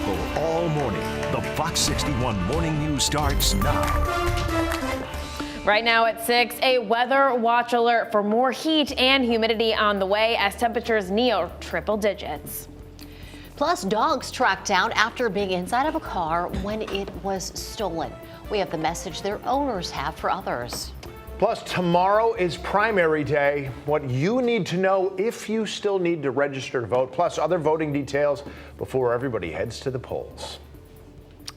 local all morning. The Fox 61 Morning News starts now. Right now at 6, a weather watch alert for more heat and humidity on the way as temperatures near triple digits. Plus, dogs tracked down after being inside of a car when it was stolen. We have the message their owners have for others. Plus, tomorrow is primary day. What you need to know if you still need to register to vote, plus other voting details before everybody heads to the polls.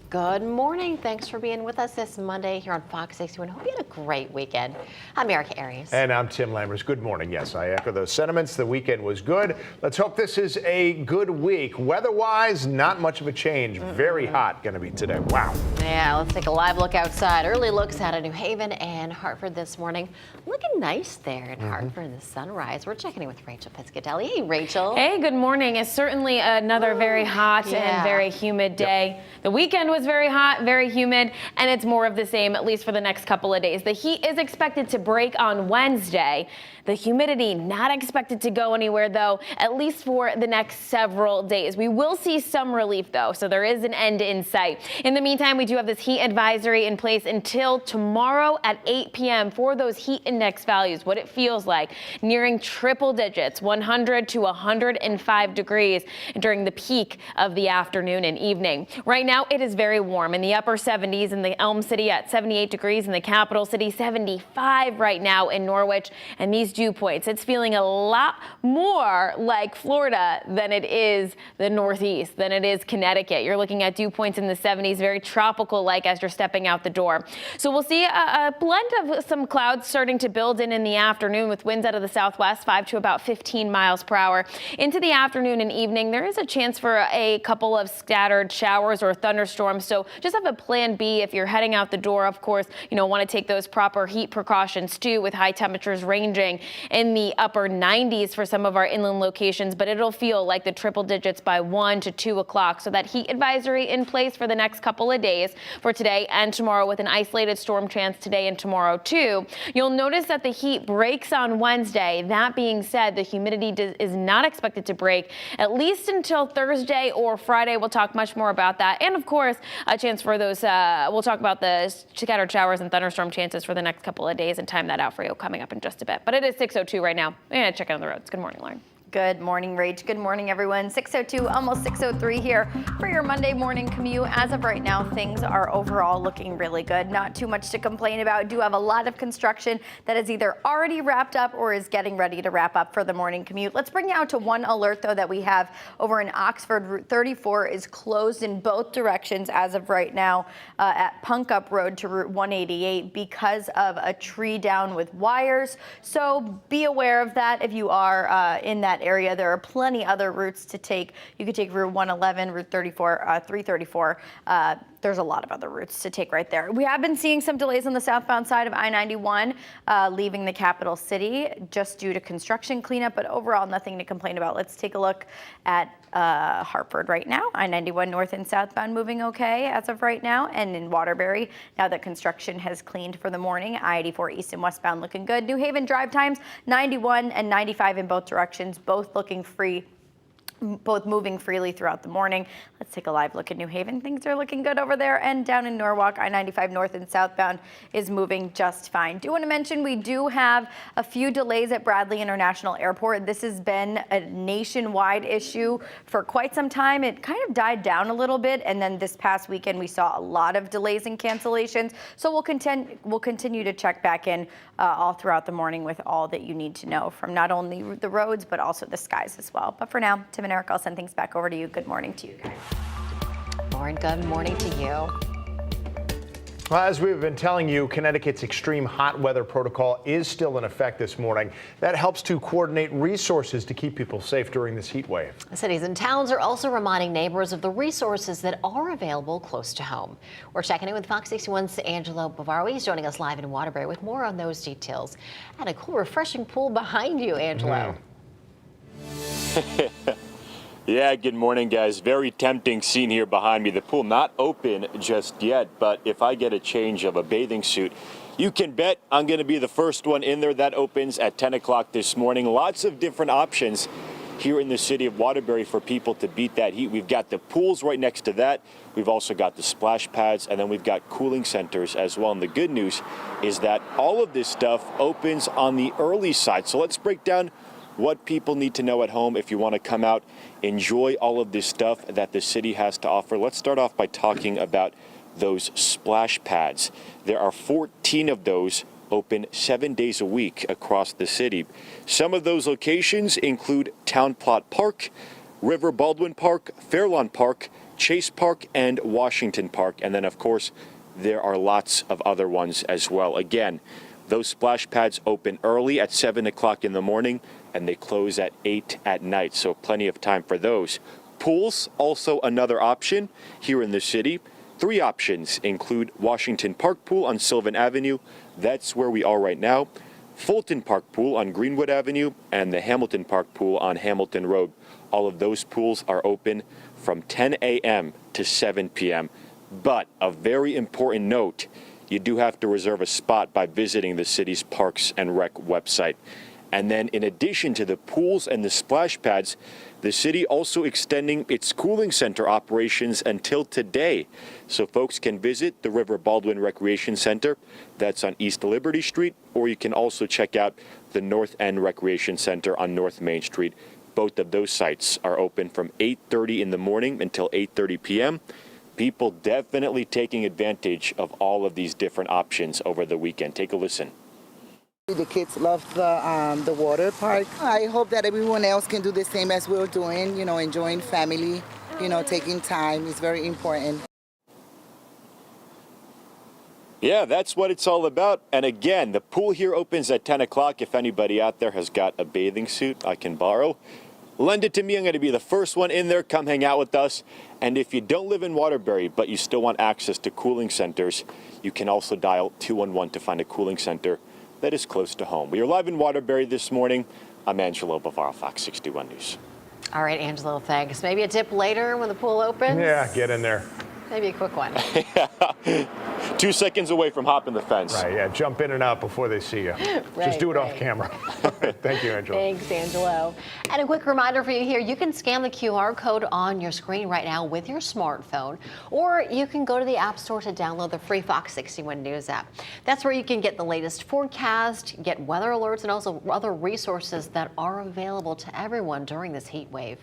Good morning. Thanks for being with us this Monday here on Fox 61. Hope you had a great weekend. I'm Erica Aries. And I'm Tim Lammers. Good morning. Yes, I echo those sentiments. The weekend was good. Let's hope this is a good week. Weather-wise, not much of a change. Very hot going to be today. Wow. Yeah, let's take a live look outside. Early looks out of New Haven and Hartford this morning. Looking nice there in Hartford, the sunrise. We're checking in with Rachel Piscatelli. Hey, Rachel. Hey, good morning. It's certainly another very hot and very humid day. The weekend was very hot, very humid, and it's more of the same, at least for the next couple of days. The heat is expected to break on Wednesday. The humidity not expected to go anywhere, though, at least for the next several days. We will see some relief, though, so there is an end in sight. In the meantime, we do have this heat advisory in place until tomorrow at 8 p.m. for those heat index values, what it feels like, nearing triple digits, 100 to 105 degrees during the peak of the afternoon and evening. Right now, it is very warm in the upper 70s in the Elm City at 78 degrees in the capital city, 75 right now in Norwich, and these dew points, it's feeling a lot more like Florida than it is the Northeast, than it is Connecticut. You're looking at dew points in the 70s, very tropical-like as you're stepping out the door. So we'll see a blend of some clouds starting to build in the afternoon with winds out of the southwest, 5 to about 15 miles per hour. Into the afternoon and evening, there is a chance for a couple of scattered showers or thunderstorms. So just have a plan B if you're heading out the door. Of course, want to take those proper heat precautions too, with high temperatures ranging in the upper 90s for some of our inland locations, but it'll feel like the triple digits by 1 to 2 o'clock. So that heat advisory in place for the next couple of days for today and tomorrow, with an isolated storm chance today and tomorrow too. You'll notice that the heat breaks on Wednesday. That being said, the humidity is not expected to break at least until Thursday or Friday. We'll talk much more about that. And of course, a chance for those, we'll talk about the scattered showers and thunderstorm chances for the next couple of days and time that out for you coming up in just a bit. But it is 6:02 right now. We're going to check out on the roads. Good morning, Lauren. Good morning, Rach. Good morning, everyone. 6:02, almost 6:03 here for your Monday morning commute. As of right now, things are overall looking really good. Not too much to complain about. Do have a lot of construction that is either already wrapped up or is getting ready to wrap up for the morning commute. Let's bring you out to one alert, though, that we have over in Oxford. Route 34 is closed in both directions as of right now at Punk Up Road to Route 188 because of a tree down with wires. So be aware of that if you are in that area. There are plenty other routes to take. You could take Route 111, Route 34, 334. There's a lot of other routes to take right there. We have been seeing some delays on the southbound side of I-91 leaving the capital city just due to construction cleanup, but overall nothing to complain about. Let's take a look at Hartford right now. I-91 north and southbound moving okay as of right now, and in Waterbury, now that construction has cleaned for the morning, I-84 east and westbound looking good. New Haven drive times 91 and 95 in both directions, both looking free, both moving freely throughout the morning. Let's take a live look at New Haven. Things are looking good over there, and down in Norwalk, I-95 north and southbound is moving just fine. Do want to mention we do have a few delays at Bradley International Airport. This has been a nationwide issue for quite some time. It kind of died down a little bit, and then this past weekend we saw a lot of delays and cancellations. So we'll continue to check back in all throughout the morning with all that you need to know from not only the roads but also the skies as well. But for now, Tim and Eric, I'll send things back over to you. Good morning to you guys. Lauren, good morning to you. Well, as we've been telling you, Connecticut's extreme hot weather protocol is still in effect this morning. That helps to coordinate resources to keep people safe during this heat wave. Cities and towns are also reminding neighbors of the resources that are available close to home. We're checking in with Fox 61's Angelo Bavaro. He's joining us live in Waterbury with more on those details. And a cool, refreshing pool behind you, Angelo. Yeah, good morning, guys. Very tempting scene here behind me. The pool not open just yet, but if I get a change of a bathing suit, you can bet I'm going to be the first one in there. That opens at 10 o'clock this morning. Lots of different options here in the city of Waterbury for people to beat that heat. We've got the pools right next to that. We've also got the splash pads, and then we've got cooling centers as well. And the good news is that all of this stuff opens on the early side. So let's break down what people need to know at home if you want to come out, enjoy all of this stuff that the city has to offer. Let's start off by talking about those splash pads. There are 14 of those open 7 days a week across the city. Some of those locations include Town Plot Park, River Baldwin Park, Fairlawn Park, Chase Park, and Washington Park. And then, of course, there are lots of other ones as well. Again, those splash pads open early at 7 o'clock in the morning and they close at 8 at night, so plenty of time for those. Pools, also another option here in the city. 3 options include Washington Park Pool on Sylvan Avenue. That's where we are right now. Fulton Park Pool on Greenwood Avenue and the Hamilton Park Pool on Hamilton Road. All of those pools are open from 10 a.m. to 7 p.m. But a very important note, you do have to reserve a spot by visiting the city's Parks and Rec website. And then in addition to the pools and the splash pads, the city also extending its cooling center operations until today. So folks can visit the River Baldwin Recreation Center. That's on East Liberty Street, or you can also check out the North End Recreation Center on North Main Street. Both of those sites are open from 8:30 in the morning until 8:30 p.m. People definitely taking advantage of all of these different options over the weekend. Take a listen. The kids love the water park. I hope that everyone else can do the same as we're doing, enjoying family, taking time is very important. Yeah, that's what it's all about. And again, the pool here opens at 10 o'clock. If anybody out there has got a bathing suit I can borrow, lend it to me. I'm going to be the first one in there. Come hang out with us. And if you don't live in Waterbury, but you still want access to cooling centers, you can also dial 211 to find a cooling center that is close to home. We are live in Waterbury this morning. I'm Angelo Bavaro, Fox 61 News. All right, Angelo, thanks. Maybe a tip later when the pool opens? Yeah, get in there. Maybe a quick one. 2 seconds away from hopping the fence. Right, yeah, jump in and out before they see you. Just do it off camera. Thank you, Angelo. Thanks, Angelo. And a quick reminder for you here, you can scan the QR code on your screen right now with your smartphone, or you can go to the App Store to download the free Fox 61 News app. That's where you can get the latest forecast, get weather alerts, and also other resources that are available to everyone during this heat wave.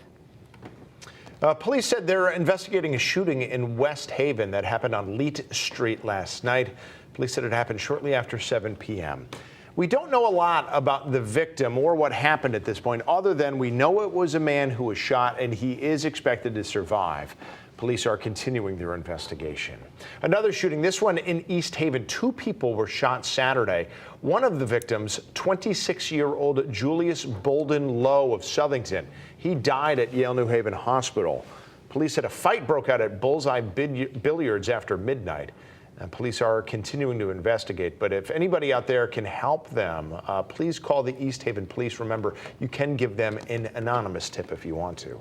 Police said they're investigating a shooting in West Haven that happened on Leet Street last night. Police said it happened shortly after 7 p.m. We don't know a lot about the victim or what happened at this point, other than we know it was a man who was shot and he is expected to survive. Police are continuing their investigation. Another shooting, this one in East Haven. 2 people were shot Saturday. One of the victims, 26-year-old Julius Bolden Lowe of Southington. He died at Yale New Haven Hospital. Police said a fight broke out at Bullseye Billiards after midnight. And police are continuing to investigate, but if anybody out there can help them, please call the East Haven Police. Remember, you can give them an anonymous tip if you want to.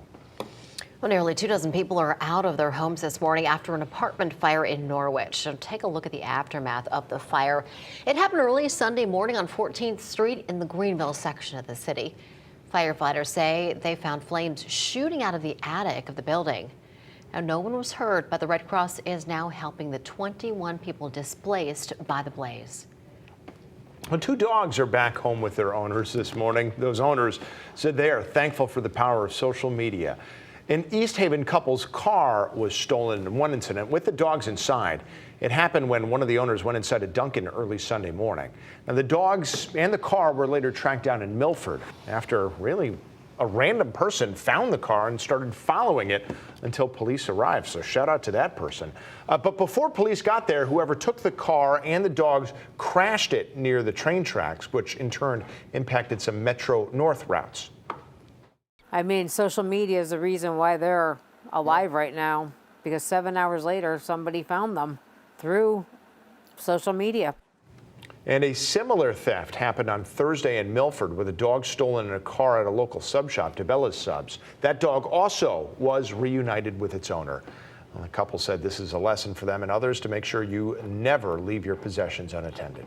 Well, nearly 24 people are out of their homes this morning after an apartment fire in Norwich. So take a look at the aftermath of the fire. It happened early Sunday morning on 14th Street in the Greenville section of the city. Firefighters say they found flames shooting out of the attic of the building. Now, no one was hurt, but the Red Cross is now helping the 21 people displaced by the blaze. Well, 2 dogs are back home with their owners this morning. Those owners said they are thankful for the power of social media. An East Haven couple's car was stolen in one incident with the dogs inside. It happened when one of the owners went inside a Dunkin' early Sunday morning. Now, the dogs and the car were later tracked down in Milford after really a random person found the car and started following it until police arrived. So shout out to that person. But before police got there, whoever took the car and the dogs crashed it near the train tracks, which in turn impacted some Metro North routes. I mean, social media is the reason why they're alive right now, because 7 hours later, somebody found them through social media. And a similar theft happened on Thursday in Milford with a dog stolen in a car at a local sub shop, DeBella's Subs. That dog also was reunited with its owner. Well, the couple said this is a lesson for them and others to make sure you never leave your possessions unattended.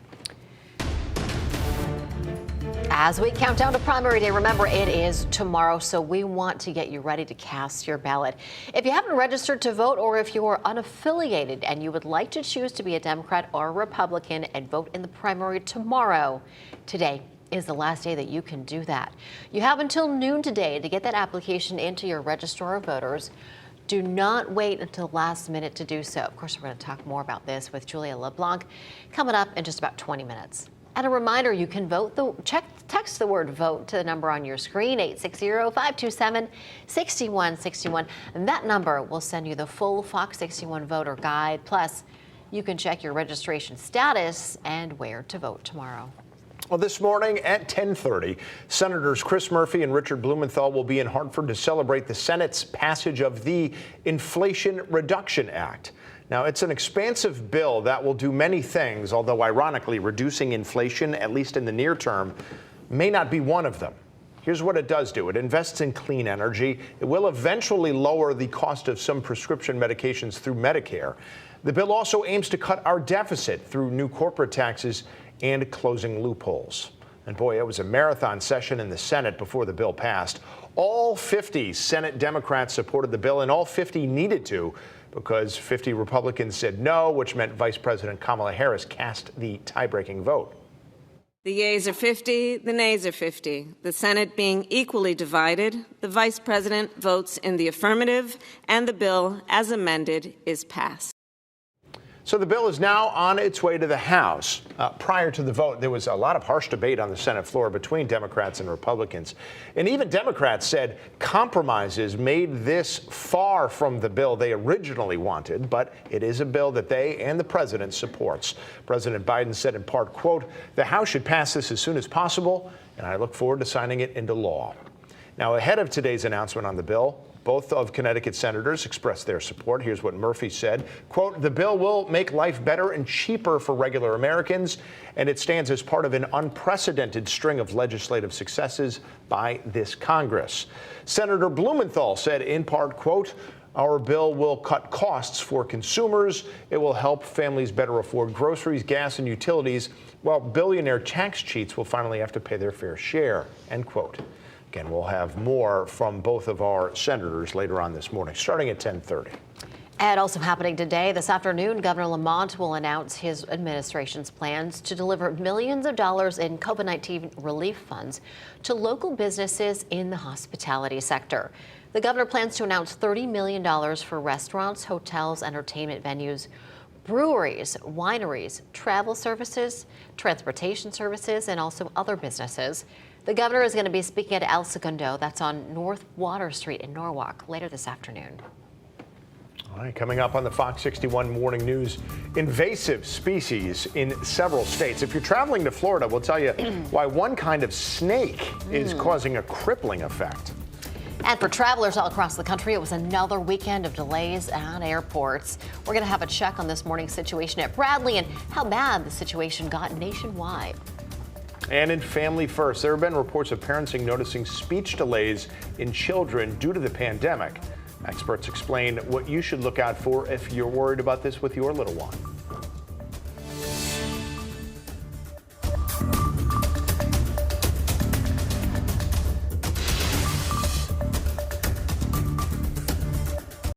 As we count down to primary day, remember it is tomorrow, so we want to get you ready to cast your ballot. If you haven't registered to vote, or if you are unaffiliated and you would like to choose to be a Democrat or a Republican and vote in the primary tomorrow, today is the last day that you can do that. You have until noon today to get that application into your Registrar of Voters. Do not wait until the last minute to do so. Of course, we're going to talk more about this with Julia LeBlanc coming up in just about 20 minutes. And a reminder, you can vote. Text the word VOTE to the number on your screen, 860-527-6161. And that number will send you the full Fox 61 voter guide. Plus, you can check your registration status and where to vote tomorrow. Well, this morning at 10:30, Senators Chris Murphy and Richard Blumenthal will be in Hartford to celebrate the Senate's passage of the Inflation Reduction Act. Now, it's an expansive bill that will do many things, although ironically, reducing inflation, at least in the near term, may not be one of them. Here's what it does do. It invests in clean energy. It will eventually lower the cost of some prescription medications through Medicare. The bill also aims to cut our deficit through new corporate taxes and closing loopholes. And boy, it was a marathon session in the Senate before the bill passed. All 50 Senate Democrats supported the bill, and all 50 needed to, because 50 Republicans said no, which meant Vice President Kamala Harris cast the tie-breaking vote. The yeas are 50, the nays are 50. The Senate being equally divided, the Vice President votes in the affirmative, and the bill, as amended, is passed. So the bill is now on its way to the House. Prior to the vote, there was a lot of harsh debate on the Senate floor between Democrats and Republicans. And even Democrats said compromises made this far from the bill they originally wanted, but it is a bill that they and the president supports. President Biden said in part, quote, "The House should pass this as soon as possible, and I look forward to signing it into law." Now, ahead of today's announcement on the bill, both of Connecticut senators expressed their support. Here's what Murphy said, quote, "The bill will make life better and cheaper for regular Americans, and it stands as part of an unprecedented string of legislative successes by this Congress." Senator Blumenthal said in part, quote, "Our bill will cut costs for consumers. It will help families better afford groceries, gas, and utilities, while billionaire tax cheats will finally have to pay their fair share," end quote. Again, we'll have more from both of our senators later on this morning, starting at 10:30. And also happening today, this afternoon, Governor Lamont will announce his administration's plans to deliver millions of dollars in COVID-19 relief funds to local businesses in the hospitality sector. The governor plans to announce $30 million for restaurants, hotels, entertainment venues, breweries, wineries, travel services, transportation services, and also other businesses. The governor is going to be speaking at El Segundo, that's on North Water Street in Norwalk, later this afternoon. All right, coming up on the Fox 61 Morning News, invasive species in several states. If you're traveling to Florida, we'll tell you why one kind of snake is causing a crippling effect. And for travelers all across the country, it was another weekend of delays at airports. We're going to have a check on this morning's situation at Bradley and how bad the situation got nationwide. And in Family First, there have been reports of parents noticing speech delays in children due to the pandemic. Experts explain what you should look out for if you're worried about this with your little one.